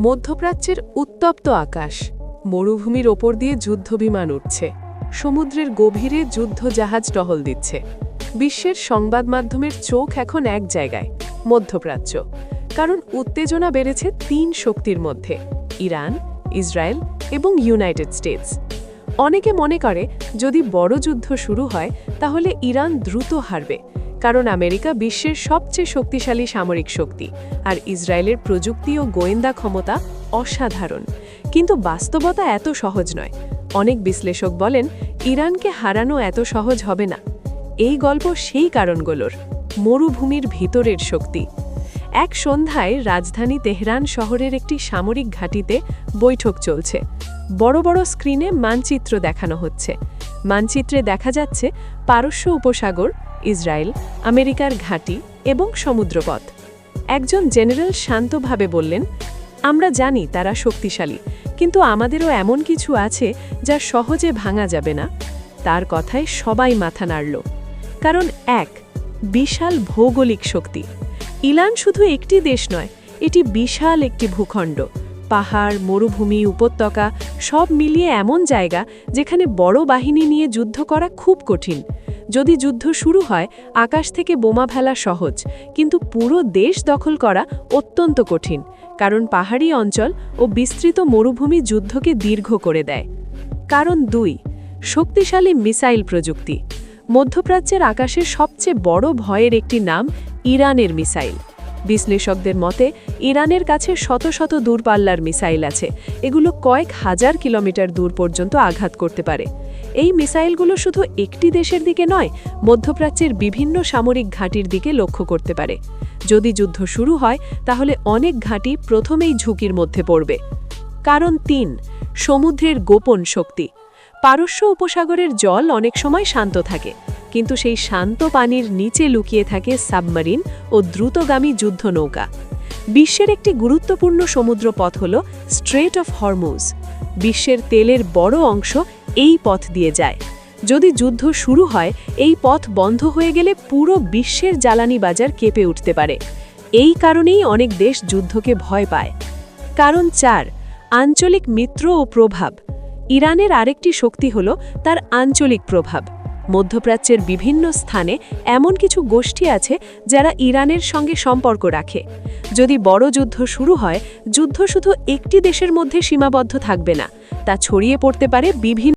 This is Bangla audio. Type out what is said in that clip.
মধ্যপ্রাচ্যের উত্তপ্ত আকাশ, মরুভূমির ওপর দিয়ে যুদ্ধবিমান উঠছে, সমুদ্রের গভীরে যুদ্ধজাহাজ টহল দিচ্ছে। বিশ্বের সংবাদ মাধ্যমের চোখ এখন এক জায়গায়, মধ্যপ্রাচ্য। কারণ উত্তেজনা বেড়েছে তিন শক্তির মধ্যে: ইরান, ইসরায়েল এবং ইউনাইটেড স্টেটস। অনেকে মনে করে যদি বড় যুদ্ধ শুরু হয় তাহলে ইরান দ্রুত হারবে, কারণ আমেরিকা বিশ্বের সবচেয়ে শক্তিশালী সামরিক শক্তি, আর ইসরায়েলের প্রযুক্তি ও গোয়েন্দা ক্ষমতা অসাধারণ। কিন্তু বাস্তবতা এত সহজ নয়। অনেক বিশ্লেষক বলেন ইরানকে হারানো এত সহজ হবে না। এই গল্প সেই কারণগুলোর: মরুভূমির ভিতরের শক্তি। এক সন্ধ্যায় রাজধানী তেহরান শহরের একটি সামরিক ঘাঁটিতে বৈঠক চলছে। বড় বড় স্ক্রিনে মানচিত্র দেখানো হচ্ছে। মানচিত্রে দেখা যাচ্ছে পারস্য উপসাগর, ইসরায়েল, আমেরিকার ঘাঁটি এবং সমুদ্রপথ। একজন জেনারেল শান্তভাবে বললেন, আমরা জানি তারা শক্তিশালী, কিন্তু আমাদেরও এমন কিছু আছে যা সহজে ভাঙা যাবে না। তার কথায় সবাই মাথা নাড়ল। কারণ এক, বিশাল ভৌগোলিক শক্তি। ইরান শুধু একটি দেশ নয়, এটি বিশাল একটি ভূখণ্ড। পাহাড়, মরুভূমি, উপত্যকা সব মিলিয়ে এমন জায়গা যেখানে বড় বাহিনী নিয়ে যুদ্ধ করা খুব কঠিন। যদি যুদ্ধ শুরু হয়, আকাশ থেকে বোমা ফেলা সহজ, কিন্তু পুরো দেশ দখল করা অত্যন্ত কঠিন, কারণ পাহাড়ি অঞ্চল ও বিস্তৃত মরুভূমি যুদ্ধকে দীর্ঘ করে দেয়। কারণ দুই, শক্তিশালী মিসাইল প্রযুক্তি। মধ্যপ্রাচ্যের আকাশের সবচেয়ে বড় ভয়ের একটি নাম ইরানের মিসাইল। বিশ্লেষকদের মতে ইরানের কাছে শত শত দূরপাল্লার মিসাইল আছে। এগুলো কয়েক হাজার কিলোমিটার দূর পর্যন্ত আঘাত করতে পারে। এই মিসাইলগুলো শুধু একটি দেশের দিকে নয়, মধ্যপ্রাচ্যের বিভিন্ন সামরিক ঘাঁটির দিকে লক্ষ্য করতে পারে। যদি যুদ্ধ শুরু হয় তাহলে অনেক ঘাঁটি প্রথমেই ঝুঁকির মধ্যে পড়বে। কারণ তিন, সমুদ্রের গোপন শক্তি। পারস্য উপসাগরের জল অনেক সময় শান্ত থাকে, কিন্তু সেই শান্ত পানির নিচে লুকিয়ে থাকে সাবমারিন ও দ্রুতগামী যুদ্ধ নৌকা। বিশ্বের একটি গুরুত্বপূর্ণ সমুদ্র পথ হল স্ট্রেট অফ হরমুজ। বিশ্বের তেলের বড় অংশ এই পথ দিয়ে যায়। যদি যুদ্ধ শুরু হয়, এই পথ বন্ধ হয়ে গেলে পুরো বিশ্বের জ্বালানি বাজার কেঁপে উঠতে পারে। এই কারণেই অনেক দেশ যুদ্ধকে ভয় পায়। কারণ চার, আঞ্চলিক মিত্র ও প্রভাব। ইরানের আরেকটি শক্তি হল তার আঞ্চলিক প্রভাব। মধ্যপ্রাচ্যের বিভিন্ন স্থানে এমন কিছু গোষ্ঠী আছে যারা ইরানের সঙ্গে সম্পর্ক রাখে। যদি বড় যুদ্ধ শুরু হয়, যুদ্ধ শুধু একটি দেশের মধ্যে সীমাবদ্ধ থাকবে না, তা ছড়িয়ে পড়তে পারে বিভিন্ন